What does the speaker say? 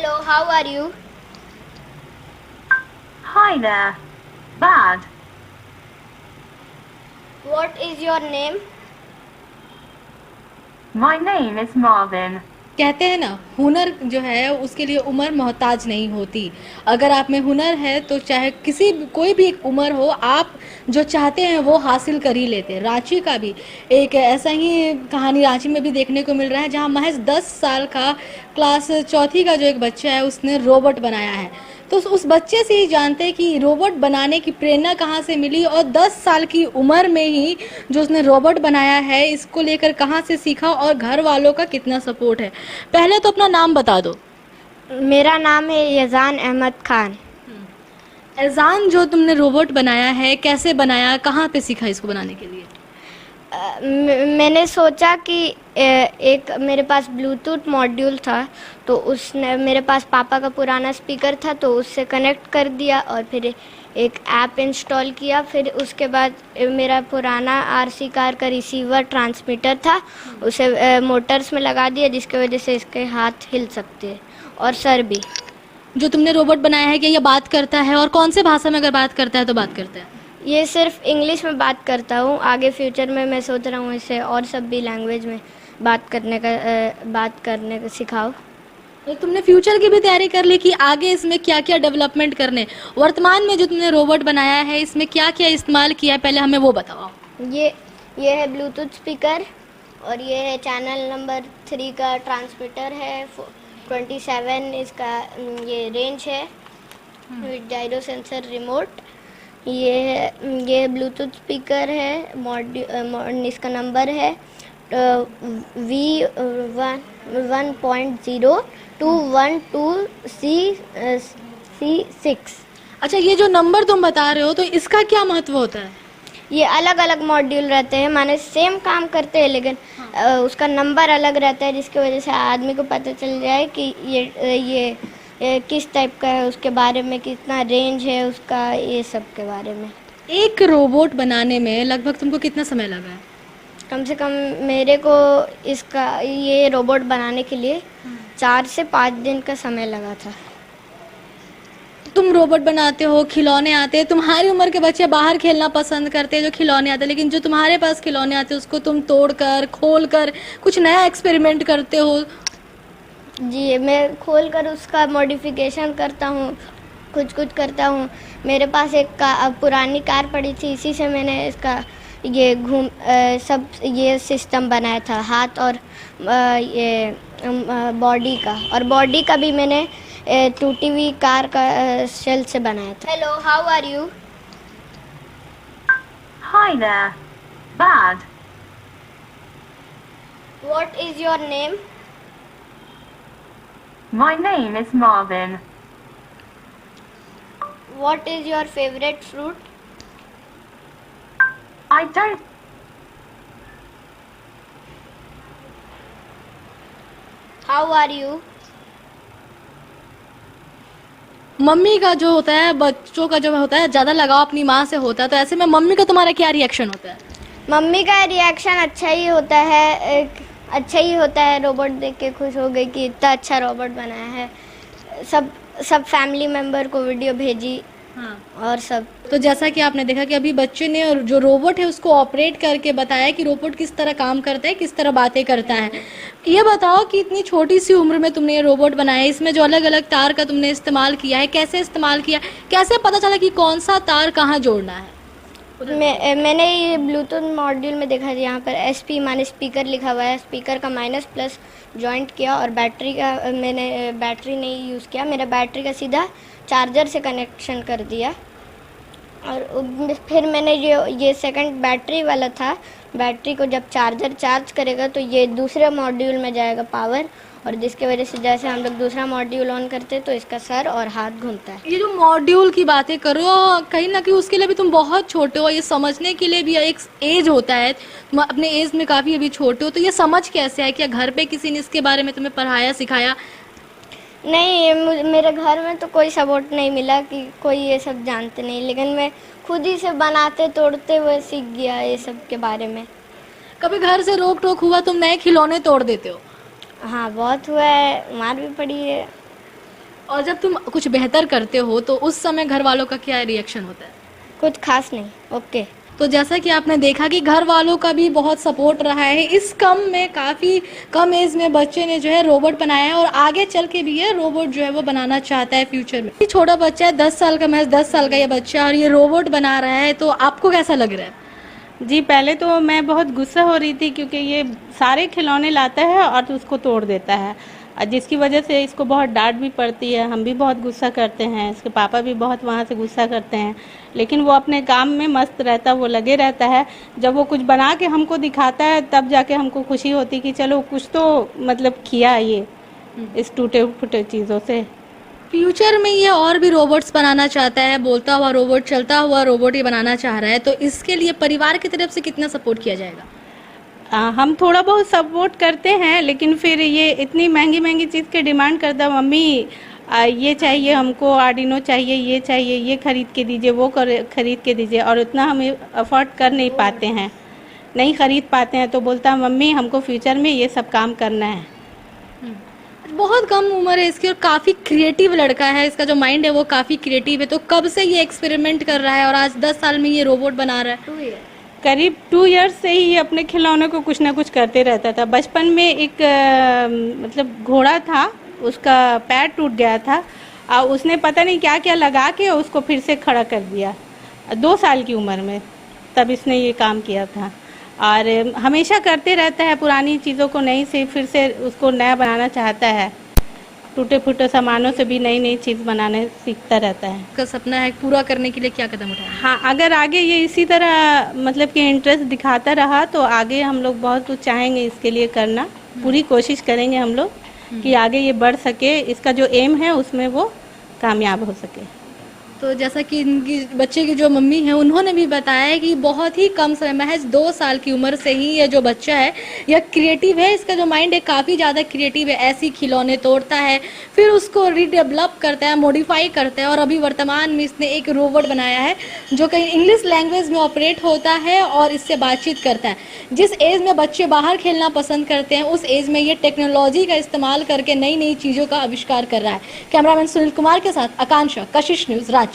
Hello, how are you? Hi there. Bad. What is your name? My name is Marvin. कहते हैं ना, हुनर जो है उसके लिए उम्र मोहताज नहीं होती। अगर आप में हुनर है तो चाहे कोई भी एक उम्र हो, आप जो चाहते हैं वो हासिल कर ही लेते हैं। रांची का भी एक ऐसा ही कहानी रांची में भी देखने को मिल रहा है, जहां महज 10 साल का क्लास चौथी का जो एक बच्चा है उसने रोबोट बनाया है। तो उस बच्चे से ही जानते हैं कि रोबोट बनाने की प्रेरणा कहाँ से मिली, और 10 साल की उम्र में ही जो उसने रोबोट बनाया है इसको लेकर कहाँ से सीखा, और घर वालों का कितना सपोर्ट है। पहले तो अपना नाम बता दो। मेरा नाम है यजान अहमद खान। एजान, जो तुमने रोबोट बनाया है कैसे बनाया, कहाँ पे सीखा इसको बनाने के लिए? मैंने सोचा कि एक मेरे पास ब्लूटूथ मॉड्यूल था, तो उसने मेरे पास पापा का पुराना स्पीकर था तो उससे कनेक्ट कर दिया और फिर एक ऐप इंस्टॉल किया। फिर उसके बाद मेरा पुराना आरसी कार का रिसीवर ट्रांसमीटर था, उसे मोटर्स में लगा दिया, जिसकी वजह से इसके हाथ हिल सकते हैं और सर भी। जो तुमने रोबोट बनाया है क्या ये बात करता है, और कौन से भाषा में अगर बात करता है तो बात करता है? ये सिर्फ इंग्लिश में बात करता हूँ। आगे फ्यूचर में मैं सोच रहा हूँ इसे और सब भी लैंग्वेज में बात करने का सिखाओ। तो तुमने फ्यूचर की भी तैयारी कर ली कि आगे इसमें क्या क्या डेवलपमेंट करने? वर्तमान में जो तुमने रोबोट बनाया है इसमें क्या क्या इस्तेमाल किया है, पहले हमें वो बताओ। ये है ब्लूटूथ स्पीकर, और ये है चैनल नंबर 3 का ट्रांसमीटर है। 27 इसका ये रेंज है विद जाइरो सेंसर रिमोट। ये ब्लूटूथ स्पीकर है, इसका नंबर है V1.0 212C6। अच्छा, ये जो नंबर तुम बता रहे हो तो इसका क्या महत्व होता है? ये अलग अलग मॉड्यूल रहते हैं, माने सेम काम करते हैं लेकिन उसका नंबर अलग रहता है, जिसकी वजह से आदमी को पता चल जाए कि ये किस टाइप का है, उसके बारे में कितना रेंज है उसका, ये सब के बारे में। एक रोबोट बनाने में लगभग तुमको कितना समय लगा है? कम से कम मेरे को ये रोबोट बनाने के लिए 4 से 5 दिन का समय लगा था। तुम रोबोट बनाते हो, खिलौने आते हैं, तुम्हारी उम्र के बच्चे बाहर खेलना पसंद करते हैं जो खिलौने आते हैं, लेकिन जो तुम्हारे पास खिलौने आते हैं उसको तुम तोड़कर खोलकर कुछ नया एक्सपेरिमेंट करते हो। जी, मैं खोलकर उसका मॉडिफिकेशन करता हूँ, कुछ करता हूँ। मेरे पास एक पुरानी कार पड़ी थी, इसी से मैंने इसका ये सिस्टम बनाया था, हाथ और ये बॉडी का, और बॉडी का भी मैंने टूटी हुई कार का शेल से बनाया था। Hello, how are you? Hi there. Bad. What is your name? My name is Marvin. What is your favourite fruit? I don't. How are you? Mummy का जो होता है, बच्चों का जो होता है ज़्यादा लगाव अपनी माँ से होता है, तो ऐसे में मम्मी का तुम्हारा क्या रिएक्शन होता है? मम्मी का रिएक्शन अच्छा ही होता है, अच्छा ही होता है। रोबोट देख के खुश हो गई कि इतना अच्छा रोबोट बनाया है। सब फैमिली मेम्बर को वीडियो भेजी। हाँ। और सब। तो जैसा कि आपने देखा कि अभी बच्चे ने जो रोबोट है उसको ऑपरेट करके बताया कि रोबोट किस तरह काम करता है, किस तरह बातें करता है। ये बताओ कि इतनी छोटी सी उम्र में तुमने ये रोबोट बनाया, इसमें जो अलग अलग तार का तुमने इस्तेमाल किया है, कैसे इस्तेमाल किया, कैसे पता चला कि कौन सा तार कहाँ जोड़ना है? मैंने ये ब्लूटूथ मॉड्यूल में देखा, यहाँ पर SP माने स्पीकर लिखा हुआ है। स्पीकर का माइनस प्लस जॉइंट किया, और बैटरी का मैंने बैटरी नहीं यूज़ किया, मेरा बैटरी का सीधा चार्जर से कनेक्शन कर दिया। और फिर मैंने ये सेकंड बैटरी वाला था, बैटरी को जब चार्जर चार्ज करेगा तो ये दूसरे मॉड्यूल में जाएगा पावर, और जिसके वजह से जैसे हम लोग दूसरा मॉड्यूल ऑन करते हैं तो इसका सर और हाथ घूमता है। ये जो मॉड्यूल की बातें करो, कहीं ना कहीं उसके लिए भी तुम बहुत छोटे हो, ये समझने के लिए भी एक एज होता है, तुम अपने एज में काफ़ी अभी छोटे हो, तो ये समझ कैसे है? क्या घर पे किसी ने इसके बारे में तुम्हें पढ़ाया सिखाया? नहीं, मेरे घर में तो कोई सपोर्ट नहीं मिला कि कोई ये सब जानते नहीं, लेकिन मैं खुद ही से बनाते तोड़ते हुए सीख गया ये सब के बारे में। कभी घर से रोक टोक हुआ, तुम नए खिलौने तोड़ देते हो? हाँ, बहुत हुआ है, मार भी पड़ी है। और जब तुम कुछ बेहतर करते हो तो उस समय घर वालों का क्या रिएक्शन होता है? कुछ खास नहीं, ओके। तो जैसा कि आपने देखा कि घर वालों का भी बहुत सपोर्ट रहा है। इस कम में, काफ़ी कम एज में बच्चे ने जो है रोबोट बनाया है और आगे चल के भी ये रोबोट जो है वो बनाना चाहता है फ्यूचर में। ये छोटा बच्चा है, 10 साल का, महज 10 साल का ये बच्चा, और ये रोबोट बना रहा है, तो आपको कैसा लग रहा है? जी, पहले तो मैं बहुत गुस्सा हो रही थी क्योंकि ये सारे खिलौने लाता है और उसको तोड़ देता है, जिसकी वजह से इसको बहुत डांट भी पड़ती है। हम भी बहुत गुस्सा करते हैं, इसके पापा भी बहुत वहाँ से गुस्सा करते हैं, लेकिन वो अपने काम में मस्त रहता है, वो लगे रहता है। जब वो कुछ बना के हमको दिखाता है तब जाके हमको खुशी होती कि चलो कुछ तो मतलब किया ये इस टूटे फूटे चीज़ों से। फ्यूचर में ये और भी रोबोट्स बनाना चाहता है, बोलता हुआ रोबोट, चलता हुआ रोबोट ये बनाना चाह रहा है, तो इसके लिए परिवार की तरफ से कितना सपोर्ट किया जाएगा? हम थोड़ा बहुत सपोर्ट करते हैं, लेकिन फिर ये इतनी महंगी महंगी चीज़ की डिमांड करता है, मम्मी ये चाहिए हमको, आर्डिनो चाहिए, ये चाहिए, ये खरीद के दीजिए, वो खरीद के दीजिए, और उतना हम अफोर्ड कर नहीं पाते हैं, नहीं खरीद पाते हैं। तो बोलता है मम्मी हमको फ्यूचर में ये सब काम करना है। बहुत कम उम्र है इसकी और काफ़ी क्रिएटिव लड़का है, इसका जो माइंड है वो काफ़ी क्रिएटिव है। तो कब से ये एक्सपेरिमेंट कर रहा है और आज 10 साल में ये रोबोट बना रहा है? करीब 2 इयर्स से ही ये अपने खिलौनों को कुछ ना कुछ करते रहता था। बचपन में एक मतलब घोड़ा था, उसका पैर टूट गया था, और उसने पता नहीं क्या क्या लगा के उसको फिर से खड़ा कर दिया 2 साल की उम्र में, तब इसने ये काम किया था। और हमेशा करते रहता है, पुरानी चीज़ों को नई से फिर से उसको नया बनाना चाहता है, टूटे फूटे सामानों से भी नई नई चीज़ बनाने सीखता रहता है। का सपना है, पूरा करने के लिए क्या कदम उठाए? हाँ, अगर आगे ये इसी तरह मतलब कि इंटरेस्ट दिखाता रहा तो आगे हम लोग बहुत कुछ चाहेंगे इसके लिए करना, पूरी कोशिश करेंगे हम लोग कि आगे ये बढ़ सके, इसका जो एम है उसमें वो कामयाब हो सके। तो जैसा कि इनकी बच्चे की जो मम्मी है उन्होंने भी बताया कि बहुत ही कम समय, महज 2 साल की उम्र से ही ये जो बच्चा है यह क्रिएटिव है, इसका जो माइंड है काफ़ी ज़्यादा क्रिएटिव है। ऐसी खिलौने तोड़ता है, फिर उसको रीडेवलप करता है, मॉडिफाई करता है, और अभी वर्तमान में इसने एक रोबोट बनाया है जो कहीं इंग्लिश लैंग्वेज में ऑपरेट होता है और इससे बातचीत करता है। जिस एज में बच्चे बाहर खेलना पसंद करते हैं उस एज में ये टेक्नोलॉजी का इस्तेमाल करके नई नई चीज़ों का आविष्कार कर रहा है। कैमरामैन सुनील कुमार के साथ आकांक्षा, कशिश न्यूज़, रांची।